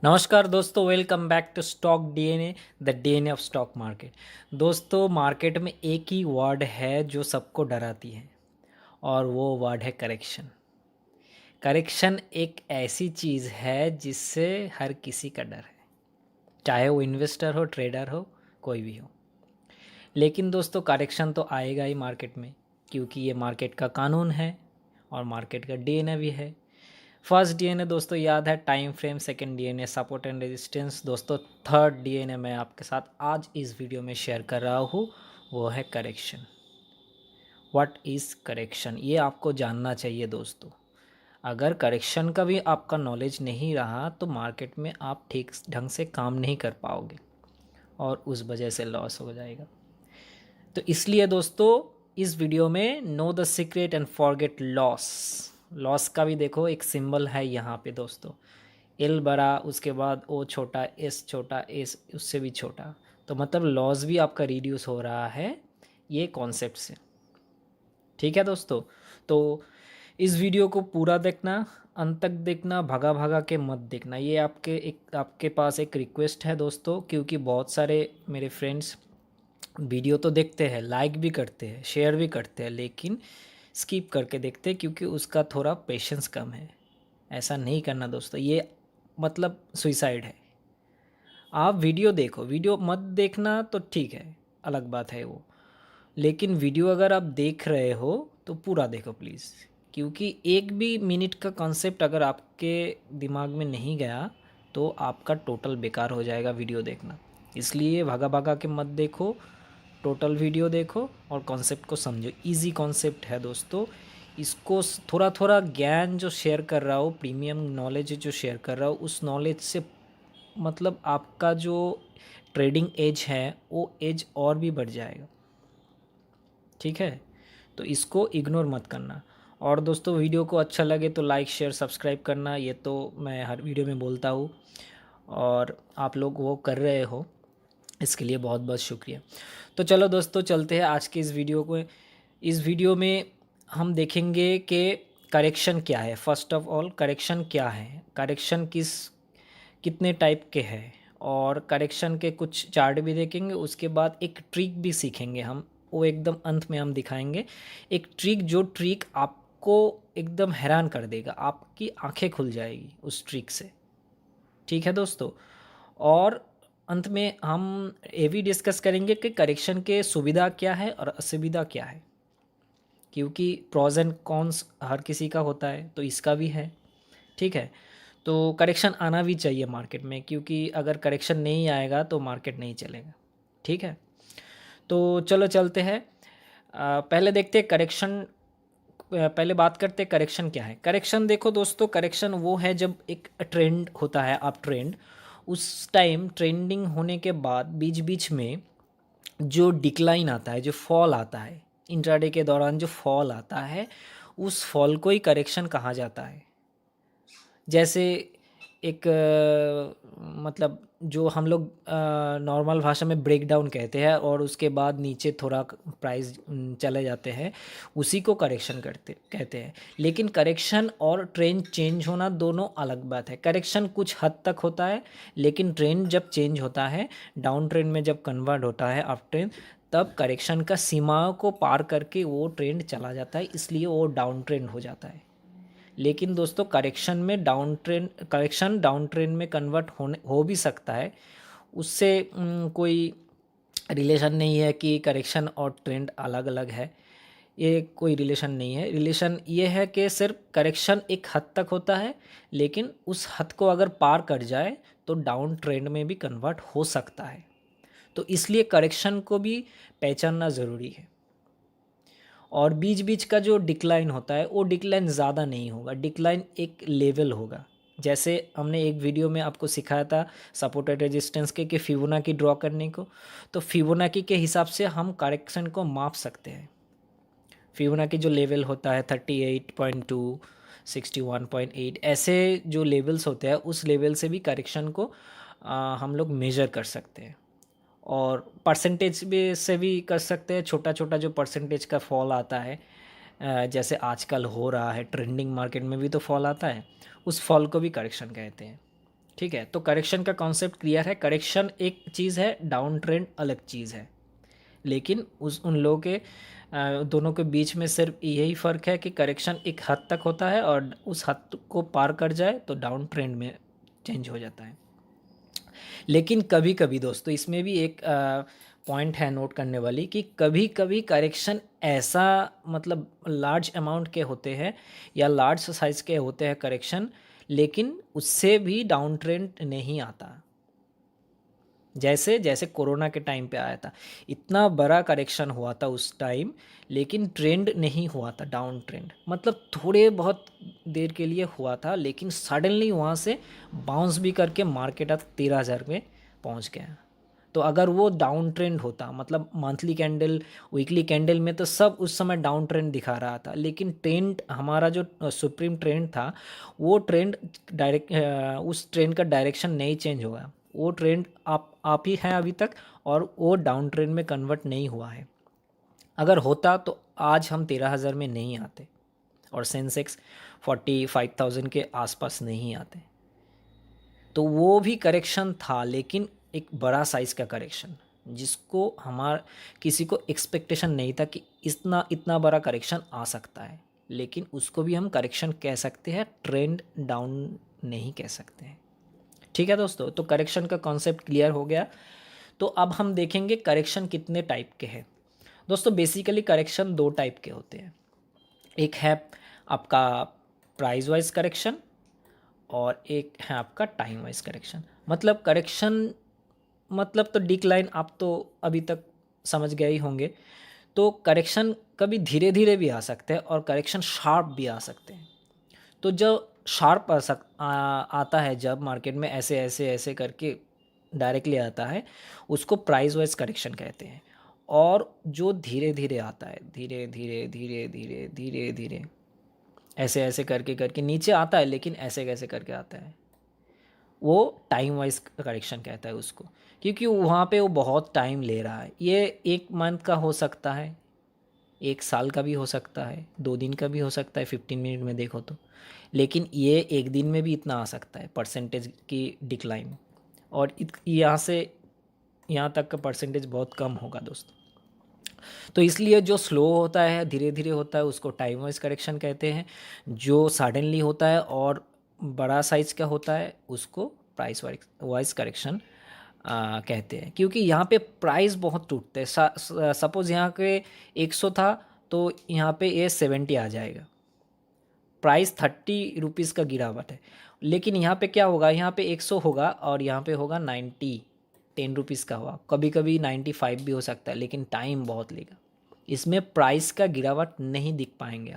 नमस्कार दोस्तों, welcome back to stock DNA, the DNA of stock market. दोस्तों, market में एक ही वर्ड है जो सबको डराती है और वो वर्ड है करेक्शन। करेक्शन एक ऐसी चीज़ है जिससे हर किसी का डर है, चाहे वो इन्वेस्टर हो, ट्रेडर हो, कोई भी हो। लेकिन दोस्तों, करेक्शन तो आएगा ही मार्केट में, क्योंकि ये मार्केट का कानून है और मार्केट का डीएनए भी है। फर्स्ट डीएनए दोस्तों याद है, time frame. Second DNA support and resistance. दोस्तों, थर्ड डीएनए मैं आपके साथ आज इस वीडियो में शेयर कर रहा हूँ, वो है करेक्शन। व्हाट इज़ करेक्शन, ये आपको जानना चाहिए दोस्तों। अगर करेक्शन का भी आपका नॉलेज नहीं रहा तो मार्केट में आप ठीक ढंग से काम नहीं कर पाओगे और उस वजह से लॉस हो जाएगा। तो इसलिए दोस्तों, इस वीडियो में know the secret and forget loss. Loss का भी देखो एक सिंबल है यहाँ पे दोस्तों, एल बड़ा, उसके बाद ओ छोटा, एस छोटा, एस उससे भी छोटा। तो मतलब लॉस भी आपका रिड्यूस हो रहा है ये कॉन्सेप्ट से। ठीक है दोस्तों, तो इस वीडियो को पूरा देखना, अंत तक देखना, भगा भगा के मत देखना। ये आपके पास एक रिक्वेस्ट है दोस्तों, क्योंकि बहुत सारे मेरे फ्रेंड्स वीडियो तो देखते हैं, लाइक भी करते हैं, शेयर भी करते हैं, लेकिन स्किप करके देखते हैं क्योंकि उसका थोड़ा पेशेंस कम है। ऐसा नहीं करना दोस्तों, ये मतलब सुइसाइड है। आप वीडियो देखो, वीडियो मत देखना तो ठीक है, अलग बात है वो। लेकिन वीडियो अगर आप देख रहे हो तो पूरा देखो प्लीज़, क्योंकि एक भी मिनट का कॉन्सेप्ट अगर आपके दिमाग में नहीं गया तो आपका टोटल बेकार हो जाएगा वीडियो देखना। इसलिए भागा भागा के मत देखो, टोटल वीडियो देखो और कॉन्सेप्ट को समझो। इजी कॉन्सेप्ट है दोस्तों, इसको थोड़ा थोड़ा ज्ञान जो शेयर कर रहा हूँ, प्रीमियम नॉलेज जो शेयर कर रहा हूँ, उस नॉलेज से मतलब आपका जो ट्रेडिंग एज है वो एज और भी बढ़ जाएगा। ठीक है, तो इसको इग्नोर मत करना। और दोस्तों, वीडियो को अच्छा लगे तो लाइक शेयर सब्सक्राइब करना, ये तो मैं हर वीडियो में बोलता हूँ और आप लोग वो कर रहे हो, इसके लिए बहुत बहुत शुक्रिया। तो चलो दोस्तों, चलते हैं आज के इस वीडियो को। इस वीडियो में हम देखेंगे कि करेक्शन क्या है। फर्स्ट ऑफ ऑल, करेक्शन क्या है, करेक्शन कितने टाइप के हैं, और करेक्शन के कुछ चार्ट भी देखेंगे। उसके बाद एक ट्रिक भी सीखेंगे हम, वो एकदम अंत में हम दिखाएंगे। एक ट्रिक, जो ट्रिक आपको एकदम हैरान कर देगा, आपकी आंखें खुल जाएगी उस ट्रिक से। ठीक है दोस्तों, और अंत में हम ये भी डिस्कस करेंगे कि करेक्शन के सुविधा क्या है और असुविधा क्या है, क्योंकि प्रॉज एंड कॉन्स हर किसी का होता है, तो इसका भी है। ठीक है, तो करेक्शन आना भी चाहिए मार्केट में, क्योंकि अगर करेक्शन नहीं आएगा तो मार्केट नहीं चलेगा। ठीक है, तो चलो चलते हैं। पहले देखते हैं करेक्शन। पहले बात करते हैं करेक्शन क्या है। करेक्शन देखो दोस्तों, करेक्शन वो है जब एक ट्रेंड होता है, आप ट्रेंड, उस टाइम ट्रेंडिंग होने के बाद बीच बीच में जो डिक्लाइन आता है, जो फॉल आता है, इंट्राडे के दौरान जो फॉल आता है, उस फॉल को ही करेक्शन कहा जाता है। जैसे एक मतलब जो हम लोग नॉर्मल भाषा में ब्रेक डाउन कहते हैं, और उसके बाद नीचे थोड़ा प्राइस चले जाते हैं, उसी को करेक्शन करते कहते हैं। लेकिन करेक्शन और ट्रेंड चेंज होना दोनों अलग बात है। करेक्शन कुछ हद तक होता है, लेकिन ट्रेंड जब चेंज होता है, डाउन ट्रेंड में जब कन्वर्ट होता है अप ट्रेंड, तब करेक्शन का सीमाओं को पार करके वो ट्रेंड चला जाता है, इसलिए वो डाउन ट्रेंड हो जाता है। लेकिन दोस्तों, करेक्शन डाउन ट्रेंड में कन्वर्ट हो भी सकता है, उससे कोई रिलेशन नहीं है कि करेक्शन और ट्रेंड अलग अलग है। ये कोई रिलेशन नहीं है। रिलेशन ये है कि सिर्फ करेक्शन एक हद तक होता है, लेकिन उस हद को अगर पार कर जाए तो डाउन ट्रेंड में भी कन्वर्ट हो सकता है। तो इसलिए करेक्शन को भी पहचानना ज़रूरी है। और बीच बीच का जो डिक्लाइन होता है, वो डिक्लाइन ज़्यादा नहीं होगा, डिक्लाइन एक लेवल होगा। जैसे हमने एक वीडियो में आपको सिखाया था सपोर्ट एंड रेजिस्टेंस के कि फिबोनाची ड्रॉ करने को, तो फिबोनाची के हिसाब से हम करेक्शन को माप सकते हैं। फिबोनाची जो लेवल होता है 38.2, 61.8, ऐसे जो लेवल्स होते हैं, उस लेवल से भी करेक्शन को हम लोग मेजर कर सकते हैं। और परसेंटेज भी से भी कर सकते हैं। छोटा छोटा जो परसेंटेज का फॉल आता है, जैसे आजकल हो रहा है ट्रेंडिंग मार्केट में भी तो फॉल आता है, उस फॉल को भी करेक्शन कहते हैं। ठीक है, तो करेक्शन का कॉन्सेप्ट क्लियर है। करेक्शन एक चीज़ है, डाउन ट्रेंड अलग चीज़ है। लेकिन उस उन लोगों के दोनों के बीच में सिर्फ यही फ़र्क है कि करेक्शन एक हद तक होता है और उस हद को पार कर जाए तो डाउन ट्रेंड में चेंज हो जाता है। लेकिन कभी कभी दोस्तों इसमें भी एक पॉइंट है नोट करने वाली, कि कभी कभी करेक्शन ऐसा मतलब लार्ज अमाउंट के होते हैं या लार्ज साइज़ के होते हैं करेक्शन, लेकिन उससे भी डाउन ट्रेंड नहीं आता। जैसे जैसे कोरोना के टाइम पे आया था, इतना बड़ा करेक्शन हुआ था उस टाइम, लेकिन ट्रेंड नहीं हुआ था डाउन ट्रेंड, मतलब थोड़े बहुत देर के लिए हुआ था, लेकिन सडनली वहाँ से बाउंस भी करके मार्केट अब 13,000 में पहुँच गया। तो अगर वो डाउन ट्रेंड होता, मतलब मंथली कैंडल वीकली कैंडल में तो सब उस समय डाउन ट्रेंड दिखा रहा था, लेकिन ट्रेंड हमारा जो सुप्रीम ट्रेंड था, वो ट्रेंड डायरेक्ट उस ट्रेंड का डायरेक्शन नहीं चेंज हुआ। वो ट्रेंड आप ही है अभी तक, और वो डाउन ट्रेंड में कन्वर्ट नहीं हुआ है। अगर होता तो आज हम 13,000 में नहीं आते और सेंसेक्स 45,000 के आसपास नहीं आते। तो वो भी करेक्शन था, लेकिन एक बड़ा साइज़ का करेक्शन, जिसको हमार किसी को एक्सपेक्टेशन नहीं था कि इतना इतना बड़ा करेक्शन आ सकता है, लेकिन उसको भी हम करेक्शन कह सकते हैं, ट्रेंड डाउन नहीं कह सकते हैं। ठीक है दोस्तों, तो करेक्शन का कॉन्सेप्ट क्लियर हो गया। तो अब हम देखेंगे करेक्शन कितने टाइप के हैं। दोस्तों बेसिकली करेक्शन दो टाइप के होते हैं। एक है आपका प्राइस वाइज करेक्शन, और एक है आपका टाइम वाइज करेक्शन। मतलब करेक्शन मतलब तो डिक्लाइन आप तो अभी तक समझ गए ही होंगे। तो करेक्शन कभी धीरे धीरे भी आ सकते हैं और करेक्शन शार्प भी आ सकते हैं। तो जब शार्प आता है, जब मार्केट में ऐसे ऐसे ऐसे करके डायरेक्टली आता है, उसको प्राइस वाइज करेक्शन कहते हैं। और जो धीरे धीरे आता है, धीरे धीरे धीरे धीरे धीरे धीरे ऐसे ऐसे करके करके नीचे आता है, लेकिन ऐसे कैसे करके आता है, वो टाइम वाइज करेक्शन कहता है उसको। क्योंकि वहाँ पे वो बहुत टाइम ले रहा है। ये एक मंथ का हो सकता है, एक साल का भी हो सकता है, 2 दिन का भी हो सकता है 15 मिनट में देखो तो। लेकिन ये एक दिन में भी इतना आ सकता है परसेंटेज की डिक्लाइन। और यहाँ से यहाँ तक का परसेंटेज बहुत कम होगा दोस्तों। तो इसलिए जो स्लो होता है, धीरे धीरे होता है, उसको टाइम वाइज करेक्शन कहते हैं। जो सडनली होता है और बड़ा साइज का होता है, उसको प्राइस वाइज करेक्शन कहते हैं। क्योंकि यहाँ पे प्राइस बहुत टूटते हैं। सपोज़ यहाँ पे 100 था, तो यहाँ पे ये 70 आ जाएगा। प्राइस 30 रुपीज़ का गिरावट है, लेकिन यहाँ पे क्या होगा, यहाँ पे 100 होगा और यहाँ पे होगा 10 रुपीज़ का हुआ, कभी कभी 95 भी हो सकता है, लेकिन टाइम बहुत लेगा। इसमें प्राइस का गिरावट नहीं दिख पाएंगे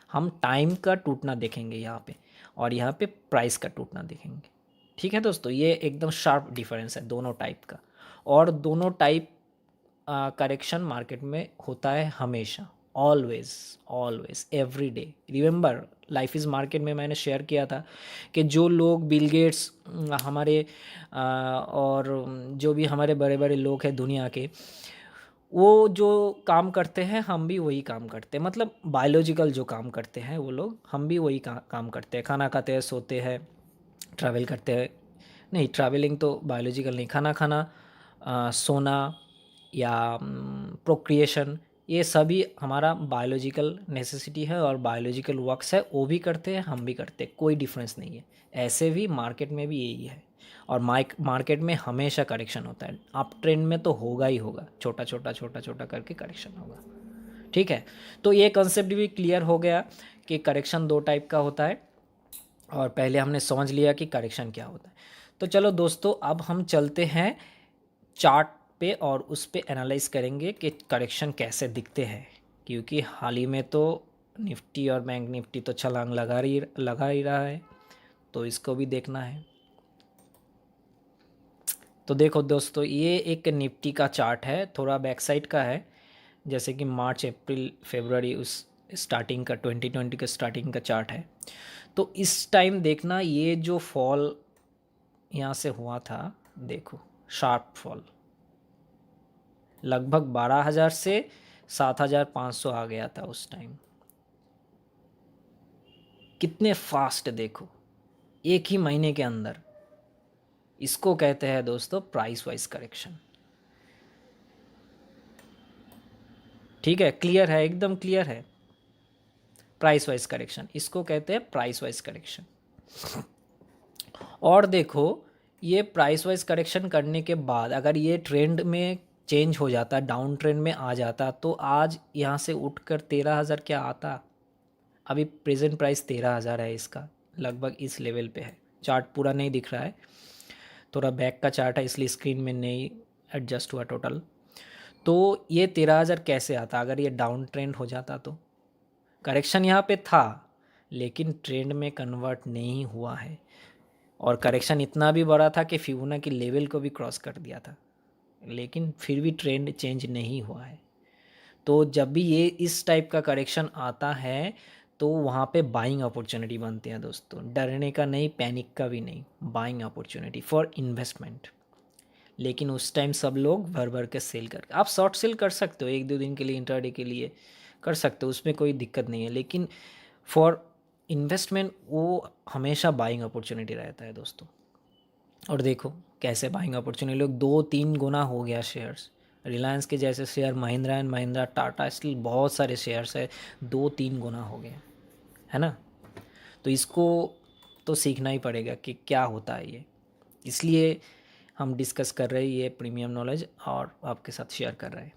हम टाइम का टूटना देखेंगे यहाँ पे, और यहाँ पे प्राइस का टूटना देखेंगे। ठीक है दोस्तों, ये एकदम शार्प डिफरेंस है दोनों टाइप का। और दोनों टाइप करेक्शन मार्केट में होता है हमेशा, always always every day. Remember, life is market में मैंने शेयर किया था कि जो लोग बिल गेट्स हमारे और जो भी हमारे बड़े बड़े लोग हैं दुनिया के, वो जो काम करते हैं हम भी वही काम करते हैं। मतलब बायोलॉजिकल जो काम करते हैं वो लोग, हम भी वही काम करते हैं। खाना खाते हैं, सोते हैं, ट्रैवल करते हैं। नहीं, ट्रैवलिंग तो बायोलॉजिकल नहीं, खाना खाना, सोना या प्रोक्रिएशन, ये सभी हमारा बायोलॉजिकल नेसेसिटी है और बायोलॉजिकल वर्क्स है, वो भी करते हैं हम भी करते हैं, कोई डिफरेंस नहीं है। ऐसे भी मार्केट में भी यही है। और मार्केट में हमेशा करेक्शन होता है, अप ट्रेंड में तो होगा ही होगा, छोटा छोटा छोटा छोटा करके करेक्शन होगा। ठीक है, तो ये कंसेप्ट भी क्लियर हो गया कि करेक्शन दो टाइप का होता है, और पहले हमने समझ लिया कि करेक्शन क्या होता है। तो चलो दोस्तों, अब हम चलते हैं चार्ट पे और उस पे एनालाइज करेंगे कि करेक्शन कैसे दिखते हैं। क्योंकि हाल ही में तो निफ्टी और बैंक निफ्टी तो छलांग लगा ही रहा है, तो इसको भी देखना है। तो देखो दोस्तों, ये एक निफ्टी का चार्ट है, थोड़ा बैक साइड का है, जैसे कि मार्च अप्रैल फरवरी उस स्टार्टिंग का 2020 का स्टार्टिंग का चार्ट है। तो इस टाइम देखना, ये जो फॉल यहाँ से हुआ था, देखो शार्प फॉल, लगभग 12,000 से 7,500 आ गया था उस टाइम। कितने फास्ट देखो, एक ही महीने के अंदर इसको कहते हैं दोस्तों प्राइस वाइज करेक्शन। ठीक है, क्लियर है, एकदम क्लियर है। प्राइस वाइज करेक्शन, इसको कहते हैं प्राइस वाइज करेक्शन। और देखो, ये प्राइस वाइज करेक्शन करने के बाद अगर ये ट्रेंड में चेंज हो जाता, डाउन ट्रेंड में आ जाता, तो आज यहाँ से उठकर 13,000 क्या आता। अभी प्रेजेंट प्राइस 13,000 है इसका, लगभग इस लेवल पे है। चार्ट पूरा नहीं दिख रहा है, थोड़ा बैक का चार्ट है इसलिए स्क्रीन में नहीं एडजस्ट हुआ टोटल। तो ये 13,000 कैसे आता अगर ये डाउन ट्रेंड हो जाता। तो करेक्शन यहाँ पे था लेकिन ट्रेंड में कन्वर्ट नहीं हुआ है, और करेक्शन इतना भी बड़ा था कि फिबोना की लेवल को भी क्रॉस कर दिया था, लेकिन फिर भी ट्रेंड चेंज नहीं हुआ है। तो जब भी ये इस टाइप का करेक्शन आता है तो वहाँ पे बाइंग अपॉर्चुनिटी बनती है दोस्तों, डरने का नहीं, पैनिक का भी नहीं, बाइंग अपॉर्चुनिटी फॉर इन्वेस्टमेंट। लेकिन उस टाइम सब लोग भर भर के सेल करके, आप शॉर्ट सेल कर सकते हो 1-2 दिन के लिए, इंट्राडे के लिए कर सकते हो, उसमें कोई दिक्कत नहीं है, लेकिन फॉर इन्वेस्टमेंट वो हमेशा बाइंग अपॉर्चुनिटी रहता है दोस्तों। और देखो कैसे बाइंग अपॉर्चुनिटी, लोग 2-3 गुना हो गया शेयर्स। रिलायंस के जैसे share, Mahindra and Mahindra, Tata steel, बहुत सारे शेयर्स है, 2-3 गुना हो गए, है ना। तो इसको तो सीखना ही पड़ेगा कि क्या होता है ये, इसलिए हम डिस्कस कर रहे हैं ये प्रीमियम नॉलेज और आपके साथ शेयर कर रहे हैं।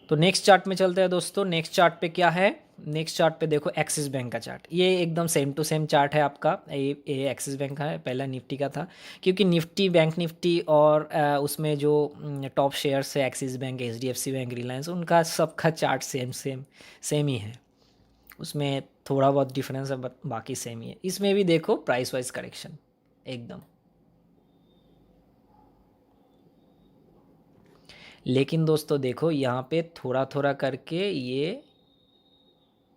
तो नेक्स्ट चार्ट में चलते हैं दोस्तों। नेक्स्ट चार्ट पे क्या है, नेक्स्ट चार्ट पे देखो एक्सिस बैंक का चार्ट, ये एकदम सेम टू सेम चार्ट है आपका। ये एक्सिस बैंक का है, पहला निफ्टी का था, क्योंकि निफ्टी, बैंक निफ्टी और उसमें जो टॉप शेयर्स है axis bank, HDFC bank, Reliance, उनका सबका चार्ट सेम सेम सेम ही है। उसमें थोड़ा बहुत डिफरेंस है बट बाकी सेम ही है। इसमें भी देखो प्राइस वाइज करेक्शन एकदम, लेकिन दोस्तों देखो यहाँ पे थोड़ा थोड़ा करके ये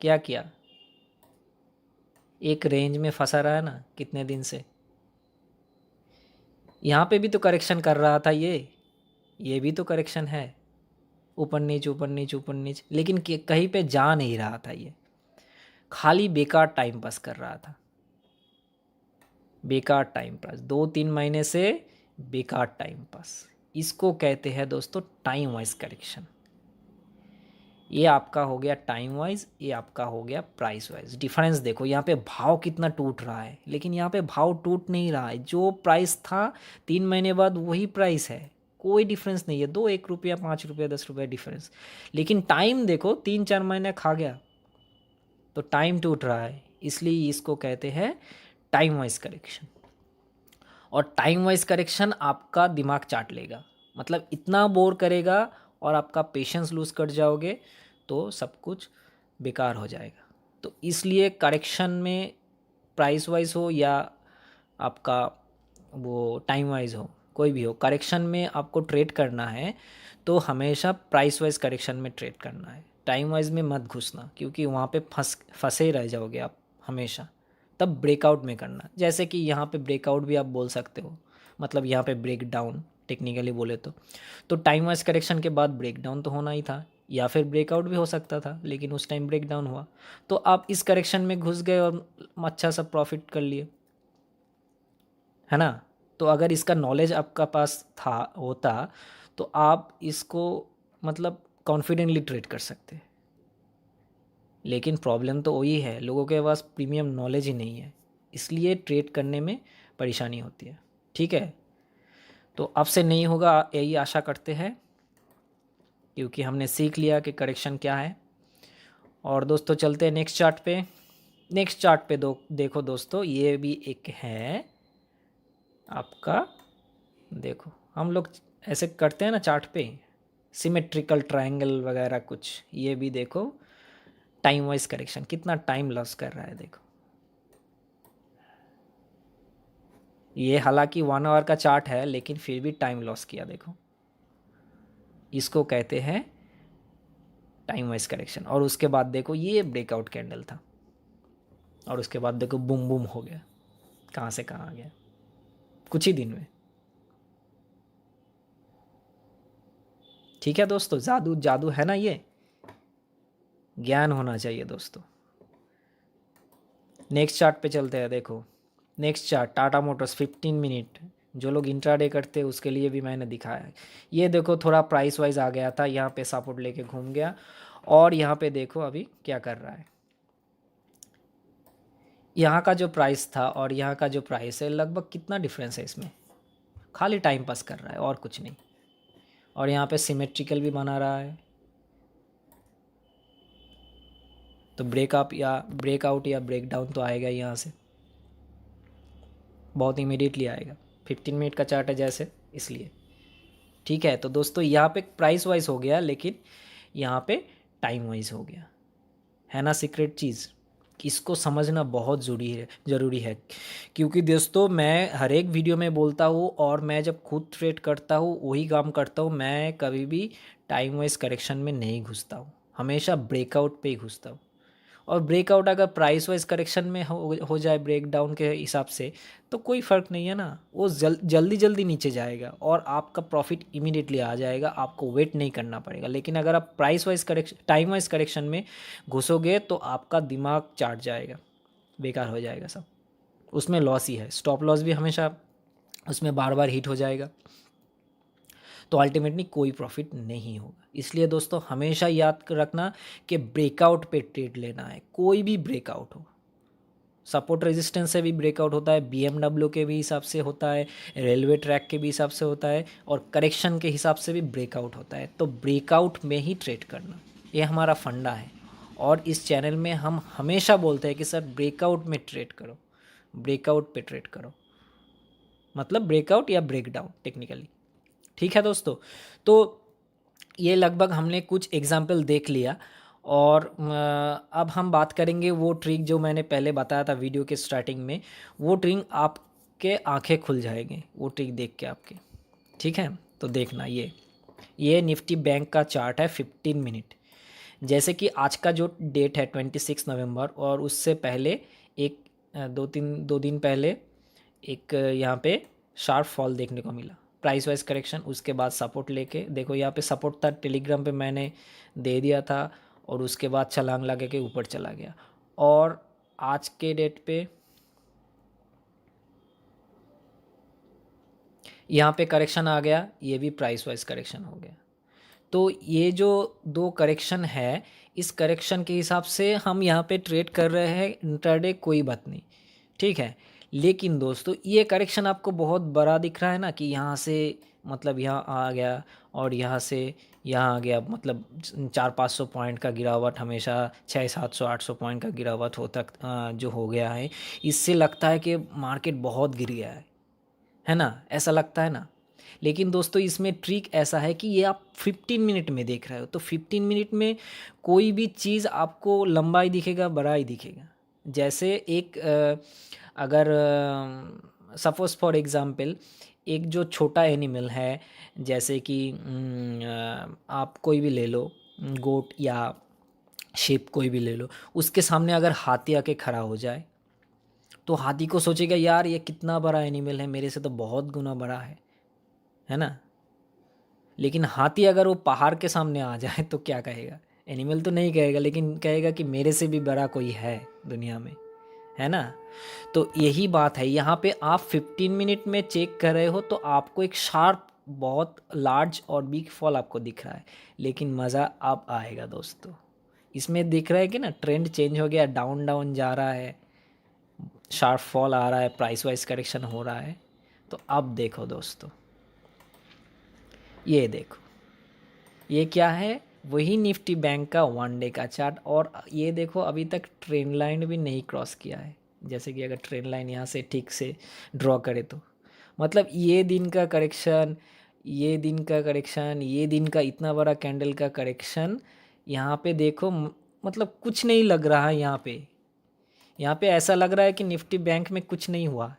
क्या किया, एक रेंज में फंसा रहा है ना कितने दिन से। यहाँ पे भी तो करेक्शन कर रहा था ये भी तो करेक्शन है, ऊपर नीच ऊपर नीच ऊपर नीच, लेकिन कहीं पे जा नहीं रहा था, ये खाली बेकार टाइम पास कर रहा था, बेकार टाइम पास, 2-3 महीने से बेकार टाइम पास। इसको कहते हैं दोस्तों टाइम वाइज करेक्शन। ये आपका हो गया टाइम वाइज, ये आपका हो गया प्राइस वाइज। डिफरेंस देखो यहाँ पे भाव कितना टूट रहा है, लेकिन यहाँ पे भाव टूट नहीं रहा है, जो प्राइस था 3 महीने बाद वही प्राइस है, कोई डिफरेंस नहीं है, 1 रुपया 5 रुपया 10 रुपया डिफरेंस। लेकिन टाइम देखो 3-4 महीने खा गया, तो टाइम टूट रहा है, इसलिए इसको कहते हैं टाइम वाइज करेक्शन। और टाइम वाइज करेक्शन आपका दिमाग चाट लेगा, मतलब इतना बोर करेगा और आपका पेशेंस लूज कर जाओगे, तो सब कुछ बेकार हो जाएगा। तो इसलिए करेक्शन में प्राइस वाइज हो या आपका वो टाइम वाइज हो, कोई भी हो, करेक्शन में आपको ट्रेड करना है तो हमेशा प्राइस वाइज करेक्शन में ट्रेड करना है, टाइम वाइज में मत घुसना, क्योंकि वहाँ पे फंसे रह जाओगे आप हमेशा। तब ब्रेकआउट में करना, जैसे कि यहाँ पे ब्रेकआउट भी आप बोल सकते हो, मतलब यहाँ पे ब्रेक डाउन टेक्निकली बोले तो टाइम वाइज करेक्शन के बाद ब्रेक डाउन तो होना ही था, या फिर ब्रेकआउट भी हो सकता था, लेकिन उस टाइम ब्रेक डाउन हुआ, तो आप इस करेक्शन में घुस गए और अच्छा सा प्रॉफिट कर लिए, है ना। तो अगर इसका नॉलेज आपका पास था होता तो आप इसको मतलब कॉन्फिडेंटली ट्रेड कर सकते, लेकिन प्रॉब्लम तो वही है, लोगों के पास प्रीमियम नॉलेज ही नहीं है, इसलिए ट्रेड करने में परेशानी होती है। ठीक है, तो अब से नहीं होगा यही आशा करते हैं, क्योंकि हमने सीख लिया कि करेक्शन क्या है। और दोस्तों चलते हैं नेक्स्ट चार्ट पे। नेक्स्ट चार्ट पे देखो दोस्तों, ये भी एक है आपका, देखो हम लोग ऐसे करते हैं ना चार्ट पे, सिमेट्रिकल ट्रायंगल वगैरह कुछ, ये भी देखो टाइम वाइज करेक्शन कितना टाइम लॉस कर रहा है। देखो ये हालांकि 1 आवर का चार्ट है, लेकिन फिर भी टाइम लॉस किया, देखो इसको कहते हैं टाइम वाइज करेक्शन। और उसके बाद देखो ये ब्रेकआउट कैंडल था, और उसके बाद देखो बूम बूम हो गया, कहाँ से कहाँ आ गया कुछ ही दिन में। ठीक है दोस्तों, जादू जादू है ना, ये ज्ञान होना चाहिए दोस्तों। नेक्स्ट चार्ट पे चलते हैं। देखो next chart Tata Motors 15 minute, जो लोग इंट्राडे करते हैं उसके लिए भी मैंने दिखाया है। ये देखो थोड़ा प्राइस वाइज आ गया था, यहाँ पे सपोर्ट लेके घूम गया, और यहाँ पे देखो अभी क्या कर रहा है। यहाँ का जो प्राइस था और यहाँ का जो प्राइस है, लगभग कितना डिफरेंस है इसमें, खाली टाइम पास कर रहा है और कुछ नहीं। और यहाँ पे सिमेट्रिकल भी बना रहा है, तो ब्रेकअप या ब्रेकआउट या ब्रेकडाउन तो आएगा यहाँ से, बहुत इमीडिएटली आएगा। 15 मिनट का चार्ट है जैसे, इसलिए ठीक है। तो दोस्तों यहाँ पे प्राइस वाइज हो गया, लेकिन यहाँ पे टाइम वाइज हो गया, है ना सीक्रेट चीज़। इसको समझना बहुत ज़रूरी है, क्योंकि दोस्तों मैं हर एक वीडियो में बोलता हूँ, और मैं जब खुद ट्रेड करता हूँ वही काम करता हूँ। मैं कभी भी टाइम वाइज करेक्शन में नहीं घुसता हूँ, हमेशा ब्रेकआउट पे ही घुसता हूँ। और ब्रेकआउट अगर प्राइस वाइज करेक्शन में हो जाए ब्रेकडाउन के हिसाब से, तो कोई फ़र्क नहीं है ना, वो जल्दी जल्दी नीचे जाएगा और आपका प्रॉफिट इमीडिएटली आ जाएगा, आपको वेट नहीं करना पड़ेगा। लेकिन अगर आप price wise correction time wise correction में घुसोगे तो आपका दिमाग चाट जाएगा, बेकार हो जाएगा सब, उसमें लॉस ही है। स्टॉप लॉस भी हमेशा उसमें बार बार हिट हो जाएगा, तो अल्टीमेटली कोई प्रॉफिट नहीं होगा। इसलिए दोस्तों हमेशा याद रखना कि ब्रेकआउट पे ट्रेड लेना है, कोई भी ब्रेकआउट हो। सपोर्ट रेजिस्टेंस से भी ब्रेकआउट होता है, BMW के भी हिसाब से होता है, रेलवे ट्रैक के भी हिसाब से होता है, और करेक्शन के हिसाब से भी ब्रेकआउट होता है। तो ब्रेकआउट में ही ट्रेड करना, ये हमारा फंडा है। और इस चैनल में हम हमेशा बोलते हैं कि सर ब्रेकआउट में ट्रेड करो, ब्रेकआउट पे ट्रेड करो, मतलब ब्रेकआउट या ब्रेकडाउन टेक्निकली। ठीक है दोस्तों, तो ये लगभग हमने कुछ एग्जाम्पल देख लिया, और अब हम बात करेंगे वो ट्रिक जो मैंने पहले बताया था वीडियो के स्टार्टिंग में। वो ट्रिक आपके आंखें खुल जाएंगे वो ट्रिक देख के आपके। ठीक है, तो देखना ये निफ्टी बैंक का चार्ट है 15 मिनट। जैसे कि आज का जो डेट है 26 नवंबर, और उससे पहले एक 2 दिन पहले एक यहाँ पे शार्प फॉल देखने को मिला, प्राइस वाइज करेक्शन, उसके बाद सपोर्ट लेके देखो यहाँ पे सपोर्ट था, टेलीग्राम पे मैंने दे दिया था, और उसके बाद छलांग लगा के ऊपर चला गया। और आज के डेट पे यहाँ पे करेक्शन आ गया, ये भी प्राइस वाइज करेक्शन हो गया। तो ये जो दो करेक्शन है, इस करेक्शन के हिसाब से हम यहाँ पे ट्रेड कर रहे हैं इंट्राडे, कोई बात नहीं, ठीक है। लेकिन दोस्तों ये करेक्शन आपको बहुत बड़ा दिख रहा है ना, कि यहाँ से मतलब यहाँ आ गया और यहाँ से यहाँ आ गया, मतलब 400-500 पॉइंट का गिरावट, हमेशा 600-700-800 पॉइंट का गिरावट जो हो गया है, इससे लगता है कि मार्केट बहुत गिर गया है ना, ऐसा लगता है ना। लेकिन दोस्तों इसमें ट्रिक ऐसा है कि ये आप 15 मिनट में देख रहे हो, तो 15 मिनट में कोई भी चीज़ आपको लंबा ही दिखेगा, बड़ा ही दिखेगा। जैसे एक अगर सपोज फॉर एग्ज़ाम्पल एक जो छोटा एनिमल है, जैसे कि आप कोई भी ले लो, गोट या शेप कोई भी ले लो, उसके सामने अगर हाथी आके खड़ा हो जाए, तो हाथी को सोचेगा यार ये कितना बड़ा एनिमल है, मेरे से तो बहुत गुना बड़ा है ना। लेकिन हाथी अगर वो पहाड़ के सामने आ जाए तो क्या कहेगा, एनिमल तो नहीं कहेगा, लेकिन कहेगा कि मेरे से भी बड़ा कोई है दुनिया में, है ना। तो यही बात है, यहाँ पे आप 15 मिनट में चेक कर रहे हो तो आपको एक शार्प बहुत लार्ज और बिग फॉल आपको दिख रहा है, लेकिन मज़ा अब आएगा दोस्तों। इसमें दिख रहा है कि ना ट्रेंड चेंज हो गया, डाउन डाउन जा रहा है, शार्प फॉल आ रहा है, प्राइस वाइज करेक्शन हो रहा है। तो अब देखो दोस्तों, ये देखो ये क्या है, वही निफ्टी बैंक का 1 डे का चार्ट, और ये देखो अभी तक ट्रेंड लाइन भी नहीं क्रॉस किया है। जैसे कि अगर ट्रेंड लाइन यहाँ से ठीक से ड्रॉ करे तो मतलब ये दिन का करेक्शन, ये दिन का करेक्शन, ये दिन का इतना बड़ा कैंडल का करेक्शन, यहाँ पे देखो मतलब कुछ नहीं लग रहा है। यहाँ पे ऐसा लग रहा है कि निफ्टी बैंक में कुछ नहीं हुआ,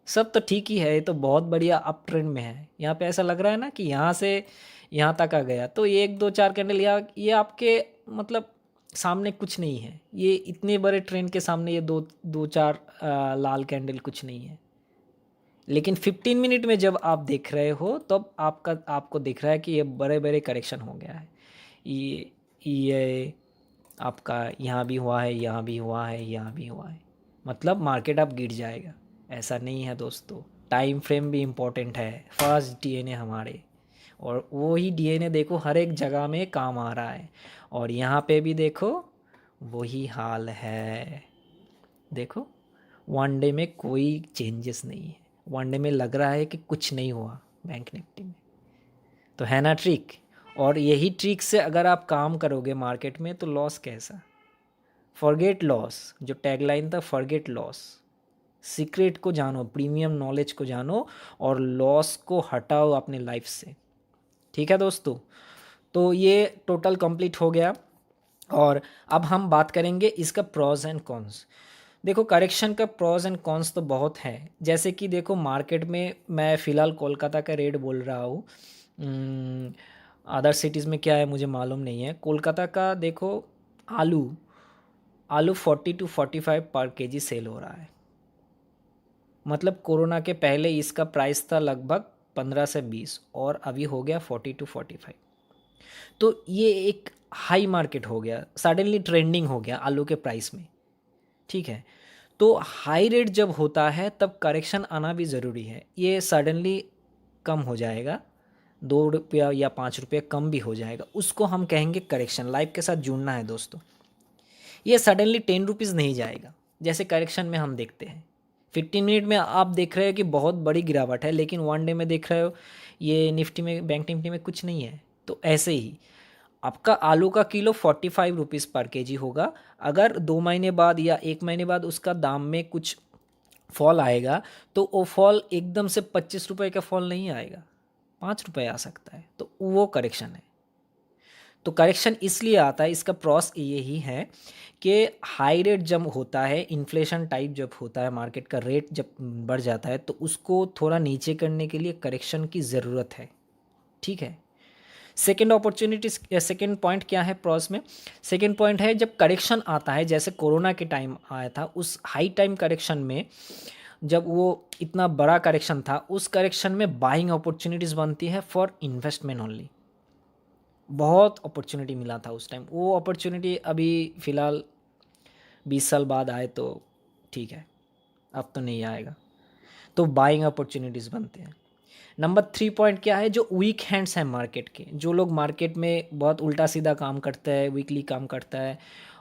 सब तो ठीक ही है, ये तो बहुत बढ़िया अप ट्रेंड में है। यहाँ पे ऐसा लग रहा है ना कि यहाँ से यहाँ तक आ गया, तो ये 1 2 4 कैंडल ये आपके मतलब सामने कुछ नहीं है, ये इतने बड़े ट्रेंड के सामने ये 2 4 लाल कैंडल कुछ नहीं है। लेकिन 15 मिनट में जब आप देख रहे हो तब आपको दिख रहा है कि ये बड़े बड़े करेक्शन हो गया है। ये आपका यहाँ भी हुआ है, यहाँ भी हुआ है, यहाँ भी हुआ है, मतलब मार्केट अब गिर जाएगा। ऐसा नहीं है दोस्तों, टाइम फ्रेम भी इम्पोर्टेंट है। फर्स्ट डीएनए हमारे, और वो ही डीएनए देखो हर एक जगह में काम आ रहा है, और यहाँ पे भी देखो वही हाल है। देखो वन डे में कोई चेंजेस नहीं है, वन डे में लग रहा है कि कुछ नहीं हुआ बैंक निफ्टी में। तो है ना ट्रिक। और यही ट्रिक से अगर आप काम करोगे मार्केट में तो लॉस कैसा। फॉरगेट लॉस, जो टैगलाइन था फॉरगेट लॉस। सीक्रेट को जानो, प्रीमियम नॉलेज को जानो, और लॉस को हटाओ अपने लाइफ से। ठीक है दोस्तों, तो ये टोटल कंप्लीट हो गया। और अब हम बात करेंगे इसका प्रोज एंड कॉन्स। देखो करेक्शन का प्रोज एंड कॉन्स तो बहुत है। जैसे कि देखो मार्केट में मैं फ़िलहाल कोलकाता का रेट बोल रहा हूँ, अदर सिटीज़ में क्या है मुझे मालूम नहीं है। कोलकाता का देखो आलू आलू 40 to 45 पर केजी सेल हो रहा है। मतलब कोरोना के पहले इसका प्राइस था लगभग 15 से 20, और अभी हो गया 40 to 45। तो ये एक हाई मार्केट हो गया, सडनली ट्रेंडिंग हो गया आलू के प्राइस में। ठीक है, तो हाई रेट जब होता है तब करेक्शन आना भी ज़रूरी है। ये सडनली कम हो जाएगा, 2 रुपया या 5 रुपये कम भी हो जाएगा, उसको हम कहेंगे करेक्शन। लाइफ के साथ जुड़ना है दोस्तों। ये सडनली 10 रुपीज़ नहीं जाएगा, जैसे करेक्शन में हम देखते हैं 15 मिनट में आप देख रहे हो कि बहुत बड़ी गिरावट है, लेकिन वन डे में देख रहे हो ये निफ्टी में, बैंक निफ्टी में कुछ नहीं है। तो ऐसे ही आपका आलू का किलो 45 रुपीज़ पर केजी होगा। अगर 2 महीने बाद या 1 महीने बाद उसका दाम में कुछ फॉल आएगा, तो वो फॉल एकदम से 25 रुपये का फॉल नहीं आएगा, 5 रुपये आ सकता है। तो वो करेक्शन है। तो करेक्शन इसलिए आता है, इसका प्रोस यही है कि हाई रेट जब होता है, इन्फ्लेशन टाइप जब होता है, मार्केट का रेट जब बढ़ जाता है, तो उसको थोड़ा नीचे करने के लिए करेक्शन की ज़रूरत है। ठीक है, सेकेंड अपॉर्चुनिटी, सेकेंड पॉइंट क्या है प्रोस में। सेकेंड पॉइंट है जब करेक्शन आता है, जैसे कोरोना के टाइम आया था, उस हाई टाइम करेक्शन में जब वो इतना बड़ा करेक्शन था, उस करेक्शन में बाइंग अपॉर्चुनिटीज़ बनती है फॉर इन्वेस्टमेंट ओनली। बहुत अपॉर्चुनिटी मिला था उस टाइम। वो अपॉर्चुनिटी अभी फ़िलहाल 20 साल बाद आए तो ठीक है, अब तो नहीं आएगा। तो बाइंग अपॉर्चुनिटीज़ बनते हैं। नंबर 3 पॉइंट क्या है, जो वीक हैंड्स हैं मार्केट के, जो लोग मार्केट में बहुत उल्टा सीधा काम करता है, वीकली काम करता है,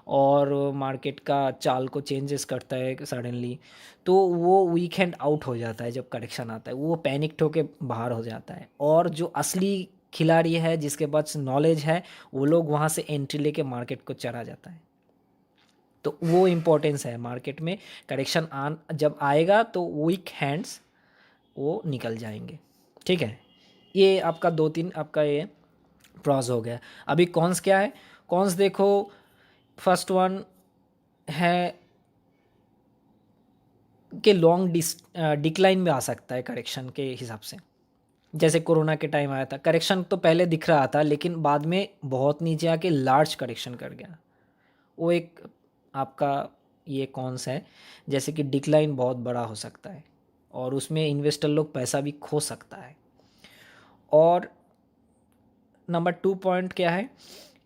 और मार्केट का चाल को चेंजेस करता है सडनली, तो वो वीक हैंड आउट हो जाता है जब करेक्शन आता है, वो पैनिक होके बाहर हो जाता है। और जो असली खिलाड़ी है, जिसके पास नॉलेज है, वो लोग वहाँ से एंट्री लेके मार्केट को चला जाता है। तो वो इम्पोर्टेंस है मार्केट में। करेक्शन आन जब आएगा तो वीक हैंड्स वो निकल जाएंगे। ठीक है, ये आपका 2-3 आपका ये प्रॉस हो गया। अभी कॉन्स क्या है। कॉन्स देखो, फर्स्ट वन है कि लॉन्ग डिक्लाइन में आ सकता है करेक्शन के हिसाब से। जैसे कोरोना के टाइम आया था, करेक्शन तो पहले दिख रहा था, लेकिन बाद में बहुत नीचे आके लार्ज करेक्शन कर गया। वो एक आपका ये कॉन्स है। जैसे कि डिक्लाइन बहुत बड़ा हो सकता है, और उसमें इन्वेस्टर लोग पैसा भी खो सकता है। और नंबर 2 पॉइंट क्या है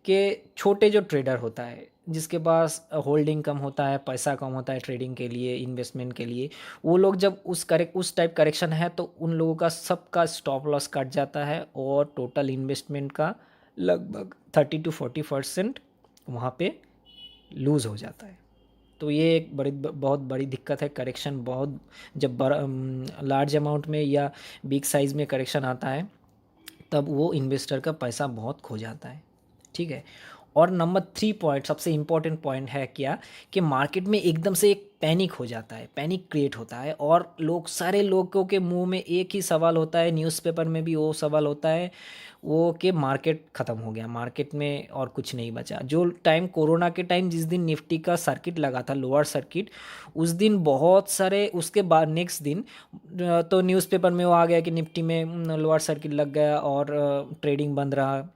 कि छोटे जो ट्रेडर होता है, जिसके पास होल्डिंग कम होता है, पैसा कम होता है ट्रेडिंग के लिए, इन्वेस्टमेंट के लिए, वो लोग जब उस टाइप करेक्शन है तो उन लोगों का सबका स्टॉप लॉस कट जाता है, और टोटल इन्वेस्टमेंट का लगभग 30 to 40% वहाँ पे लूज़ हो जाता है। तो ये एक बहुत बड़ी दिक्कत है। करेक्शन बहुत जब लार्ज अमाउंट में या बिग साइज़ में करेक्शन आता है, तब वो इन्वेस्टर का पैसा बहुत खो जाता है। ठीक है, और नंबर 3 पॉइंट सबसे इम्पॉर्टेंट पॉइंट है क्या, कि मार्केट में एकदम से एक पैनिक हो जाता है, पैनिक क्रिएट होता है, और सारे लोगों के मुंह में एक ही सवाल होता है, न्यूज़पेपर में भी वो सवाल होता है, वो कि मार्केट ख़त्म हो गया, मार्केट में और कुछ नहीं बचा। जो टाइम कोरोना के टाइम जिस दिन निफ्टी का सर्किट लगा था, लोअर सर्किट, उस दिन बहुत सारे, उसके बाद नेक्स्ट दिन तो न्यूज़पेपर में वो आ गया कि निफ्टी में लोअर सर्किट लग गया और ट्रेडिंग बंद रहा।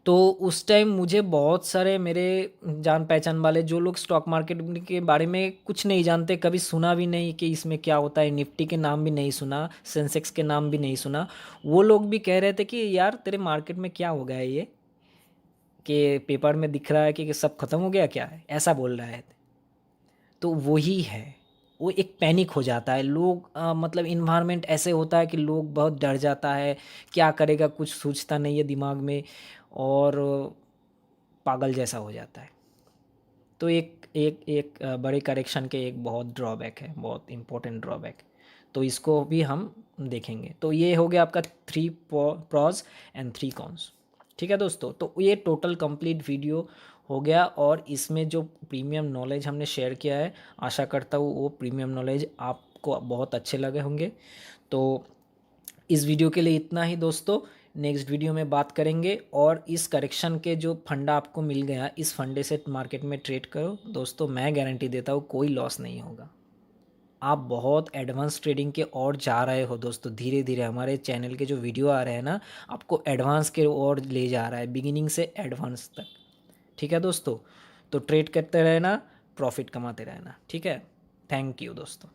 तो उस टाइम मुझे बहुत सारे मेरे जान पहचान वाले, जो लोग स्टॉक मार्केट के बारे में कुछ नहीं जानते, कभी सुना भी नहीं कि इसमें क्या होता है, निफ्टी के नाम भी नहीं सुना, सेंसेक्स के नाम भी नहीं सुना, वो लोग भी कह रहे थे कि यार तेरे मार्केट में क्या हो गया है, ये कि पेपर में दिख रहा है कि सब ख़त्म हो गया क्या है, ऐसा बोल रहा है। तो वही है, वो एक पैनिक हो जाता है लोग, मतलब इन्वायरमेंट ऐसे होता है कि लोग बहुत डर जाता है, क्या करेगा कुछ सोचता नहीं है दिमाग में, और पागल जैसा हो जाता है। तो एक एक एक बड़े करेक्शन के एक बहुत ड्रॉबैक है, बहुत इम्पोर्टेंट ड्रॉबैक। तो इसको भी हम देखेंगे। तो ये हो गया आपका 3 प्रॉज एंड 3 कॉन्स। ठीक है दोस्तों, तो ये टोटल कंप्लीट वीडियो हो गया, और इसमें जो प्रीमियम नॉलेज हमने शेयर किया है, आशा करता हूँ वो प्रीमियम नॉलेज आपको बहुत अच्छे लगे होंगे। तो इस वीडियो के लिए इतना ही दोस्तों। नेक्स्ट वीडियो में बात करेंगे, और इस करेक्शन के जो फंडा आपको मिल गया, इस फंडे से मार्केट में ट्रेड करो दोस्तों। मैं गारंटी देता हूँ कोई लॉस नहीं होगा। आप बहुत एडवांस ट्रेडिंग के और जा रहे हो दोस्तों, धीरे धीरे हमारे चैनल के जो वीडियो आ रहे हैं ना, आपको एडवांस के और ले जा रहा है, बिगिनिंग से एडवांस तक। ठीक है दोस्तों, तो ट्रेड करते रहना, प्रॉफिट कमाते रहना। ठीक है, थैंक यू दोस्तों।